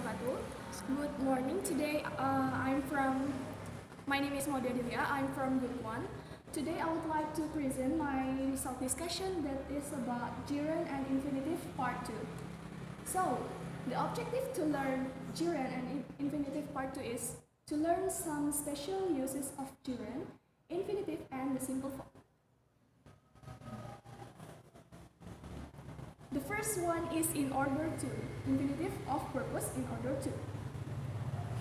wabarakatuh. Good morning. Today, my name is Maudia Delia. I'm from Group 1. Today, I would like to present my self-discussion that is about gerund and infinitive part 2. So, the objective to learn gerund and infinitive part 2 is to learn some special uses of gerund, infinitive, and the simple form. The first one is in order to, infinitive of purpose in order to.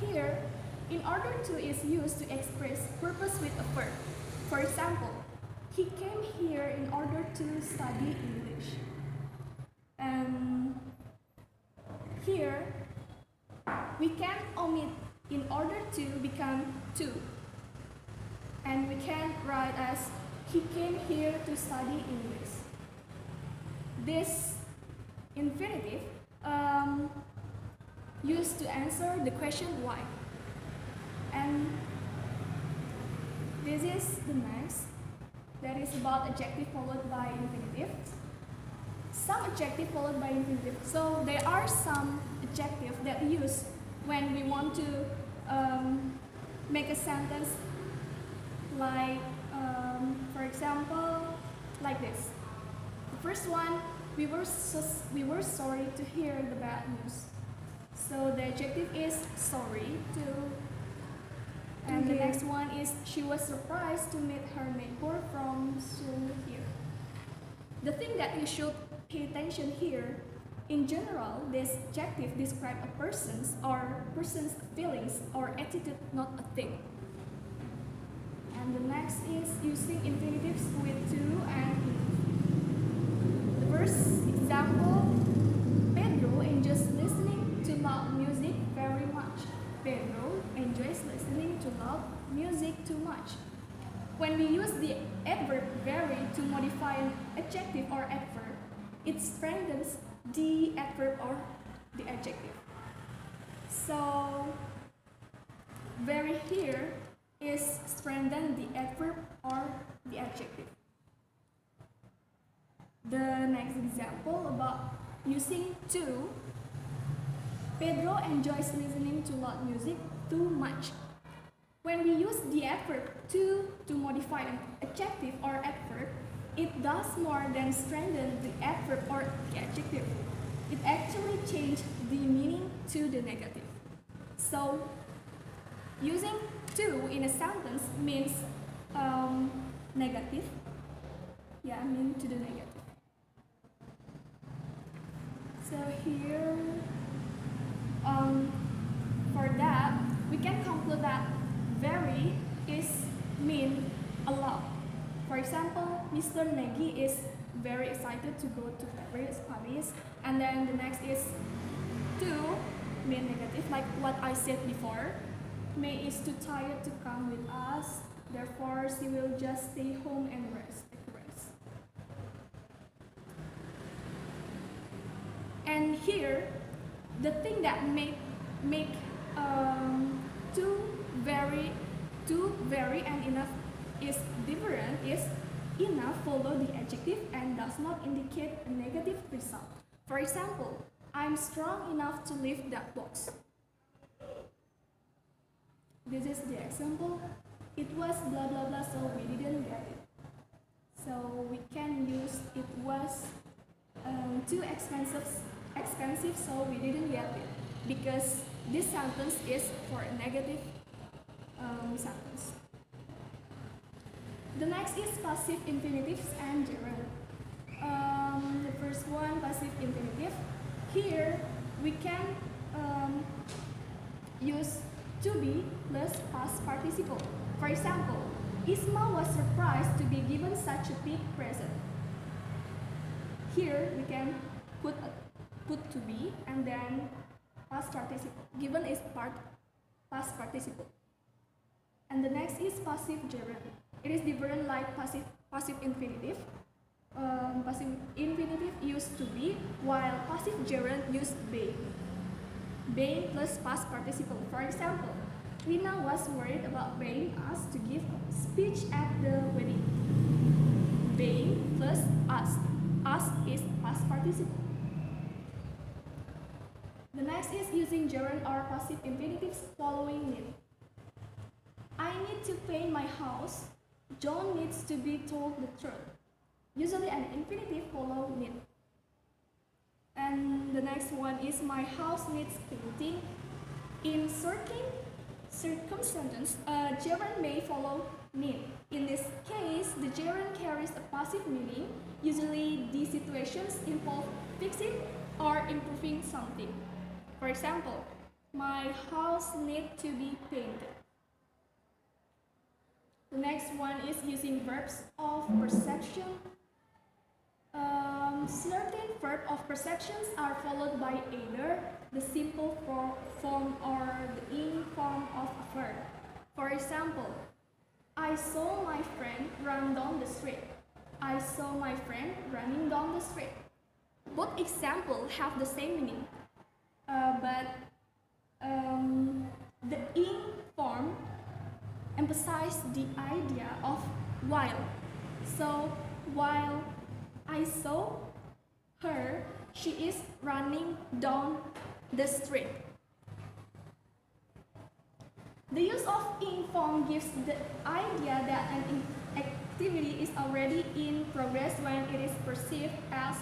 Here, in order to is used to express purpose with a verb. For example, he came here in order to study English. And here, we can omit in order to become to. And we can write as he came here to study English. This infinitive used to answer the question why. And this is the next, that is about adjective followed by infinitive. Some adjective followed by infinitive. So there are some adjectives that use when we want to make a sentence like, for example, like this. The first one, we were sorry to hear the bad news. So the adjective is sorry to. And the next one is she was surprised to meet her neighbor from school here. The thing that you should pay attention here, in general, this adjective describes a person's feelings or attitude, not a thing. And the next is using infinitives with to and first example, Pedro enjoys listening to loud music very much. Pedro enjoys listening to loud music too much. When we use the adverb very to modify an adjective or adverb, it strengthens the adverb or the adjective. So, very here is strengthen the adverb or the adjective. The next example about using to, Pedro enjoys listening to loud music too much. When we use the adverb to modify an adjective or adverb, it does more than strengthen the adverb or the adjective. It actually changes the meaning to the negative. So, using to in a sentence means negative. Yeah, I mean to the negative. So here, for that, we can conclude that very is mean a lot. For example, Mr. Nagy is very excited to go to Paris. And then the next is to mean negative, like what I said before. May is too tired to come with us, therefore she will just stay home and rest. And here, the thing that make too very and enough is different is enough follow the adjective and does not indicate a negative result. For example, I'm strong enough to lift that box. This is the example. It was blah blah blah, so we didn't get it. So we can use it was too expensive, so we didn't get it, because this sentence is for a negative sentence. The next is passive infinitives and gerund. The first one, passive infinitive. Here we can use to be plus past participle. For example, Isma was surprised to be given such a big present. Here we can put to be and then past participle. Given is past participle. And the next is passive gerund. It is different like passive infinitive. Passive infinitive used to be, while passive gerund used being. Being plus past participle. For example, Lina was worried about being asked to give a speech at the wedding. Being plus asked. Asked is past participle. The next next is using gerund or passive infinitives following need. I need to paint my house. John needs to be told the truth. Usually an infinitive follows need. And the next one is my house needs painting. In certain circumstances, a gerund may follow need. In this case, the gerund carries a passive meaning. Usually, these situations involve fixing or improving something. For example, my house needs to be painted. The next one is using verbs of perception. Certain verbs of perceptions are followed by either the simple form or the ing form of a verb. For example, I saw my friend run down the street. I saw my friend running down the street. Both examples have the same meaning, but the ing form emphasizes the idea of while. So, while I saw her, she is running down the street. The use of ing form gives the idea that an activity is already in progress when it is perceived as,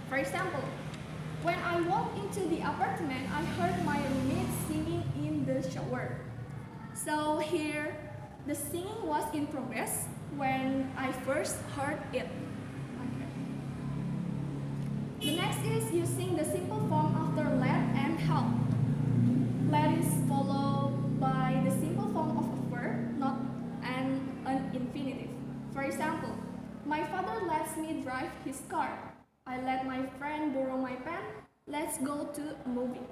for example, when I walked into the apartment, I heard my roommate singing in the shower. So here, the singing was in progress when I first heard it. The next is using the simple form after let and help. Let is followed by the simple form of a verb, not an infinitive. For example, my father lets me drive his car. I let my friend borrow my pen. Let's go to a movie.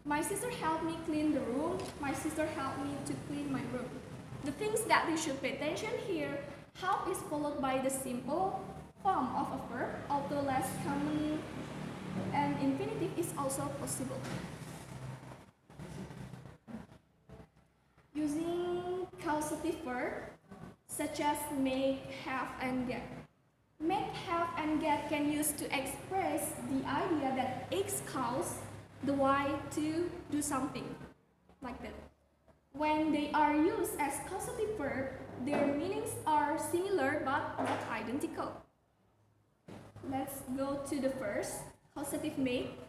My sister helped me clean the room. My sister helped me to clean my room. The things that we should pay attention here, help is followed by the simple form of a verb, although less common, and infinitive is also possible. Using causative verb such as make, have, and get. Make, have, and get can use to express the idea that X causes the Y to do something, like that. When they are used as causative verb, their meanings are similar but not identical. Let's go to the first, causative make.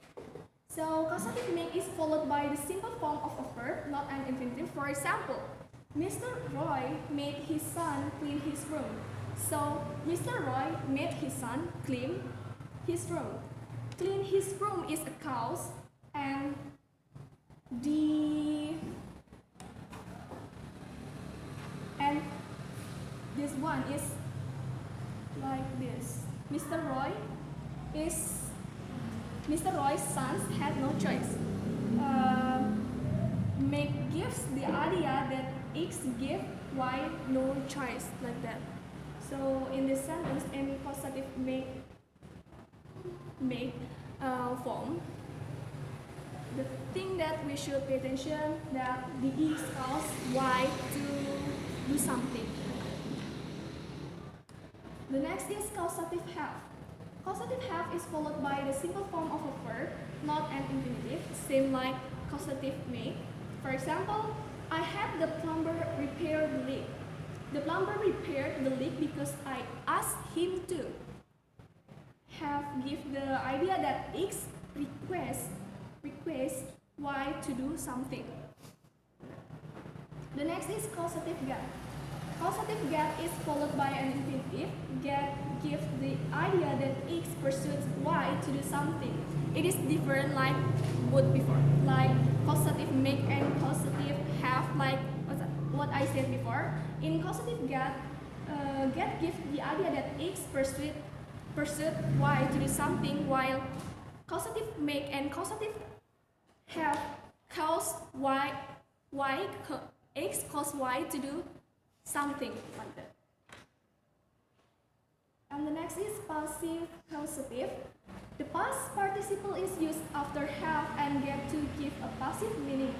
So causative make is followed by the simple form of a verb, not an infinitive. For example, Mr. Roy made his son clean his room. So Mr. Roy made his son clean his room. Clean his room is a cause, and this one is like this. Mr. Roy's sons had no choice. Make gives the idea that X give Y no choice, like that. So in this sentence, in causative make form, the thing that we should pay attention that the X cause Y to do something. The next is causative have. Causative have is followed by the simple form of a verb, not an infinitive, same like causative make. For example, I had the plumber repair the leak. The plumber repaired the leak because I asked him to. Have give the idea that X requests Y to do something. The next is causative get. Causative get is followed by an infinitive. Get gives the idea that X pursues Y to do something. It is different like both before, like causative make and causative have, like what I said before. In causative get gives the idea that X pursued Y to do something, while causative make and causative have cause X cause Y to do something, like that. And the next is passive causative. The past participle is used after have and get to give a passive meaning.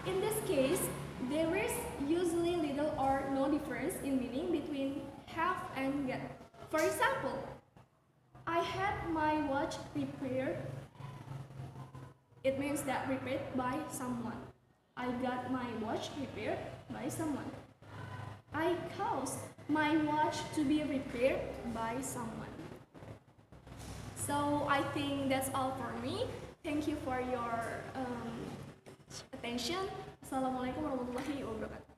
In this case, there is usually little or no difference in meaning between have and get. For example, I had my watch repaired It means that repaired by someone. I got my watch repaired by someone. I caused my watch to be repaired by someone. So I think that's all for me. Thank you for your attention. Assalamualaikum warahmatullahi wabarakatuh.